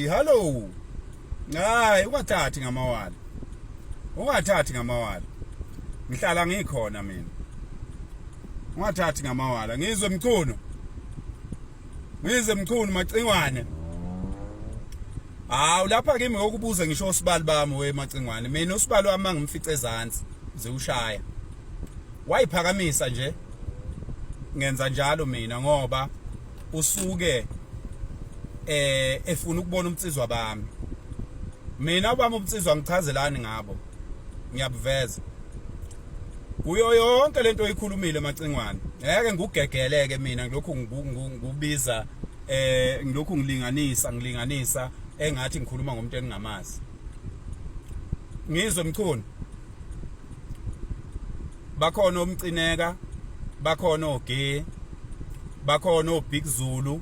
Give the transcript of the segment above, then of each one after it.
Hey, hello. Hayi, ungathathi ngamawala. Ungathathi ngamawala. Ngihlala ngikhona mina. Ungathathi ngamawala. Ngizwe mchuno. Ngizwe mchuno macingwane. Hawu lapha kimi ngokubuza ngisho usibali bami wemacingwane. Mina usibali wami ngimfice ezantsi ze ushaya. Wayiphakamisa nje. Ngenza njalo mina ngoba usuke efuna ukubona umtsizwa bami. Mina ubami umtsizwa ngichazelani ngabo. Ngiyabuveza. Kuyo yonke lento oyikhulumile emacingwane. Ngeke ngugegeleke mina ngilokhu ngubiza ngilokhu ngilinganisa engathi ngikhuluma ngomuntu engingamazi. Ngizwe mchunu. Bakhona umcineka, bakhona oge, bakhona oBig Zulu,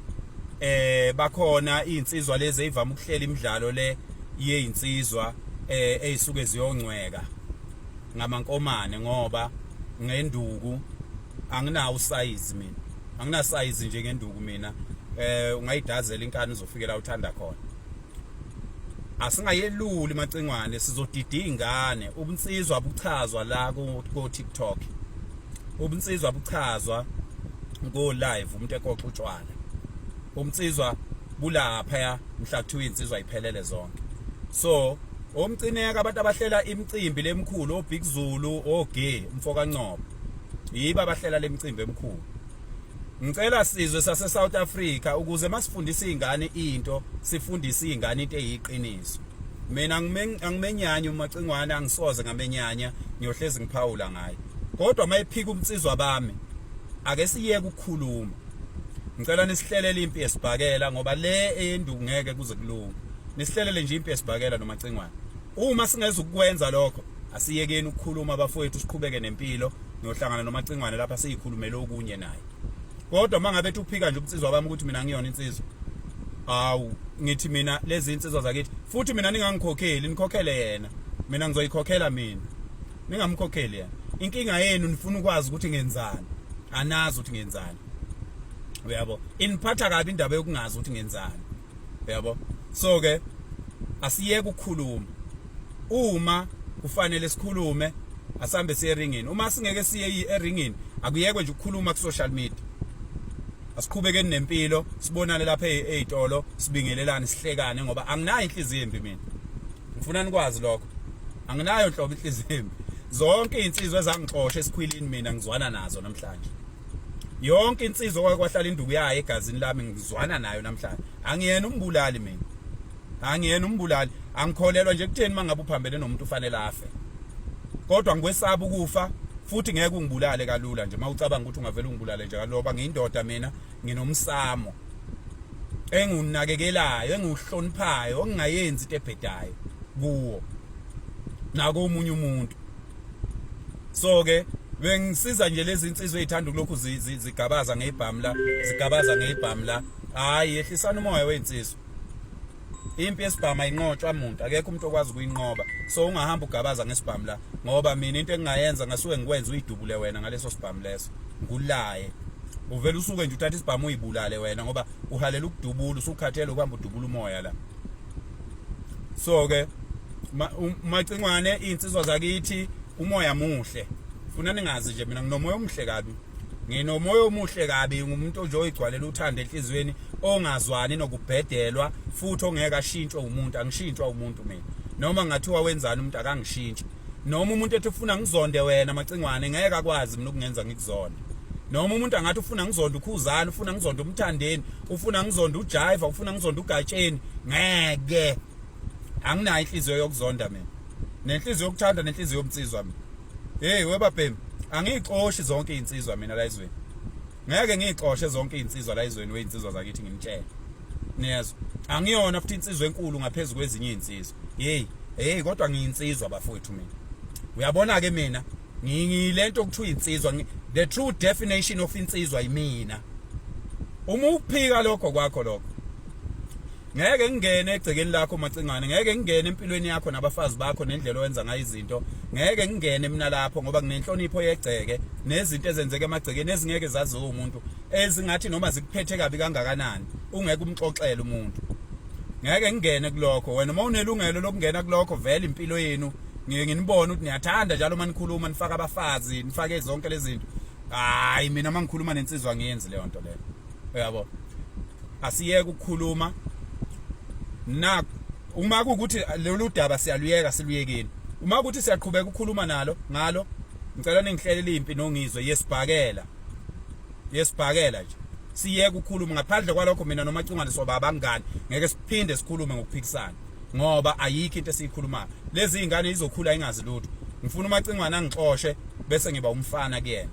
bakhona insizwa lezi ezivama ukuhlela imidlalo le yeyinsizwa ezisuke ziyongcweka ngamankomane ngoba ngenduku anginawo usize mina. Angina size nje ngenduku mina. Ungayidazela inkani uzofikela uthanda khona. Asingayeluli macingwane sizodida ingane. Ubunsizwa buchazwa la ku TikTok. Ubunsizwa buchazwa go live umuntu ekoxa utshwala. Umnsizwa bulapha mhla kuthiwa insizwa iphelele zonke. So omcineka abantu abahlela imicimbi lemkhulu oBig Zulu oge umfoka Ncobo yiba abahlela lemicimbi emkhulu. Ngicela sizwe sase South Africa ukuze masifundisa izingane into sifundisa izingane into eyiqiniso. Mina angimenyanya umacingwane angisoze ngamenyanya ngiyohlezi ngiphawula ngaye. Kodwa mayiphika umtsizwa bami ake siyeke ukukhuluma. Ngicela nisihlelele impi yesibhakela ngoba le enduku ngeke kuze kulunga. Nisihlelele nje impi yesibhakela nomacingwane. Uma singeze ukwenza lokho asiyekeni ukukhuluma abafowethu siqhubeke nempilo ngiyohlangana nomacingwane lapha siyikhulumele okunye naye. Kodwa mangabe uphika nje umtsizwa bami ukuthi mina ngiyona insizwa. Awu ngithi mina lezi insizwa zakithi futhi mina ningangikhokheli nikhokhele yena. Mina ngizoyikhokhela mina. Ningamkhokheli yena. Inkinga yenu nifuna ukwazi ukuthi ngenzani. Anazi ukuthi ngenzani. Uyabo? Iniphatha kabi indaba yokungazi ukuthi ngenzani. Uyabo? So ke asiyeke ukukhuluma. Uma kufanele sikhulume asambe siye eringini. Uma singeke siye eringini akuyekwe nje ukukhuluma ku social media. Asiqhubekeni nempilo sibonane lapha ezitolo sibingelelane sihlekane ngoba anginayo inhliziyo embi mina. Ngifuna nikwazi lokho. Anginayo inhlobo inhliziyo embi. Zonke insizwe ezangixosha esikhwilini mina ngizwana nazo namhlanje. Yonke insizwe okwahlala induku yayo egazini lami ngizwana nayo namhlanje. Angiyena umbulali mina. Angiyena umbulali. Angikholelwa nje kutheni mangabe uphambene nomuntu ufanele afe. Kodwa ngikwesaba ukufa futhi ngeke ungibulale kalula nje mawucabanga ukuthi ungavela ungibulale nje ngoba ngiyindoda mina nginomsamo engunakekelayo enguhloniphayo ongayenzi into ebhedayo kuwo nako umunye umuntu. So ke bengisiza nje lezi insizwe ezithanda kulokhu zigabaza ngebhamla hayi yehlisana umoya weinsizwe. Impi yesibhamu ayinqotshwa umuntu akekho umuntu okwazi ukuyinqoba. So ungahamba ugabaza ngesibhamu ngoba mina into engingayenza ngasuke ngikwenza uyidubule wena ngaleso sibhamu leso ngulaye. Uvela usuke nje uthatha isibhamu uyibulale wena ngoba uhalela ukudubula usukhathele ukuhamba udubula umoya la. So ke macingwane insizwa zakithi umoya muhle. Funa ningazi nje mina nginomoya omuhle kabi. Nginomoya omuhle kabi ngumuntu nje oyigcwalela uthando enhlizweni ongazwani nokubhedelwa futhi ongeke ashintshwe umuntu angishintshwa umuntu mina. Noma ngathiwa wenzani umuntu akangishintshi. Noma umuntu ethi ufuna ngizonde wena macingwane ngeke akwazi mina ukungenza ngikuzonde. Noma umuntu angathi ufuna ngizonde ukhuzana ufuna ngizonde umthandeni ufuna ngizonde uJaiva ufuna ngizonde uGatsheni ngeke. Anginayo inhliziyo yokuzonda mina. Nenhliziyo yokuthanda nenhliziyo yomtsizwa mina. Hey webabhemi angixoshi zonke insizwa mina la izweni. Ngeke ngixoshe zonke insizwa la izweni weinsizwa zakithi ngimtshela. Niyazwa angiyona futhi insizwa enkulu ngaphezulu kwezinye insizwa. Hey kodwa ngiyinsizwa bafowethu mina. Uyabona ke mina ngilento okuthiwa insizwa the true definition of insizwa yimina. Uma uphika lokho kwakho lokho ngeke ngingene egcekeni lakho macingane ngeke ngingene empilweni yakho nabafazi bakho nendlela owenza ngayo izinto ngeke ngingene mina lapho ngoba nginenhlonipho yegceke nezinto ezenzeke emagcekeni ezingeke zaziwe umuntu ezingathi noma zikuphethe kabi kangakanani ungeke umxoxele umuntu ngeke ngingene kulokho wena uma unelungelo lokungena kulokho vele impilo yenu ngeke nginibone ukuthi niyathanda njalo manikhuluma nifaka abafazi nifake zonke lezi zinto hayi mina mangikhuluma nensizwa ngiyenzi leyo nto leyo uyabo asiyeke ukukhuluma na uma kuukuthi lolu daba siyaluyeka siluyekeni uma kuthi siyaqhubeka ukukhuluma ngalo ngicela ningihlelele impi nongizwe yesibhakela nje siyeke ukukhuluma ngaphandle kwalokho mina nomacingwane soba abangani ngeke siphinde sikhulume ngokuphikisana ngoba ayikho into esiyikhulumayo lezi izingane izokhula ingazi lutho ngifuna umacingwane angixoxe bese ngiba umfana kuyena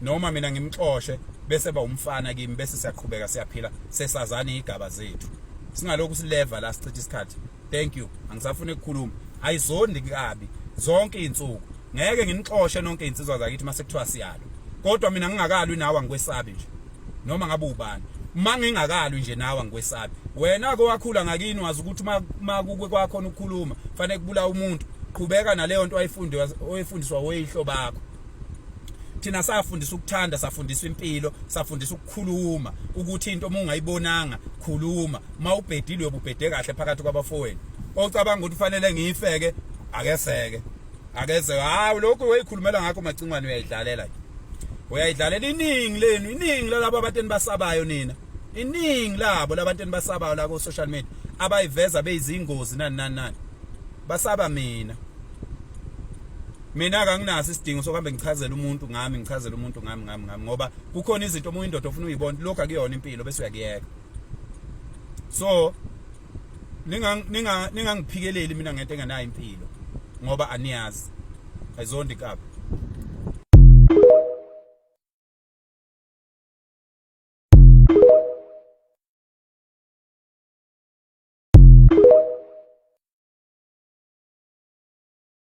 noma mina ngimxoxe bese ba umfana kimi bese siyaqhubeka siyaphila sesazana igaba zethu singalokhu sileva la sichitha isikhathi thank you angisafuna ukukhuluma ayizondi kabi zonke izinsuku ngeke nginixoxe nonke insizwa zakithi mase kuthiwa siyalo kodwa mina ngingakalwi nawe angikwesabi nje noma ngabe ubani uma ngingakalwi nje nawe angikwesabi wena ke wakhula ngakini wazi ukuthi makukwe kwakho ukukhuluma fanele kubula umuntu qhubeka naleyo nto oyifundiswa oyihlo bakho thina safundiswa ukuthanda safundiswa impilo safundiswa ukukhuluma ukuthi into uma ungayibonanga khuluma uma ubhedile ubhede kahle phakathi kwabafowenu ocabanga ukuthi fanele ngiyifeke akeze hayi lokho uyikhulumela ngakho macingwane uyayidlalela iningi lalabo abantu basabayo nina iningi labo labantu basabayo la ku social media abayiveza beyizingozi nani basaba mina akanginaso isidingo sokuhambe ngichazela umuntu ngami ngoba kukhona izinto uma indoda ofuna uyibona lokho akuyona impilo bese uyakiyeka so ningangiphikeleli mina ngento engenayo impilo ngoba aniyazi ayizondi kabi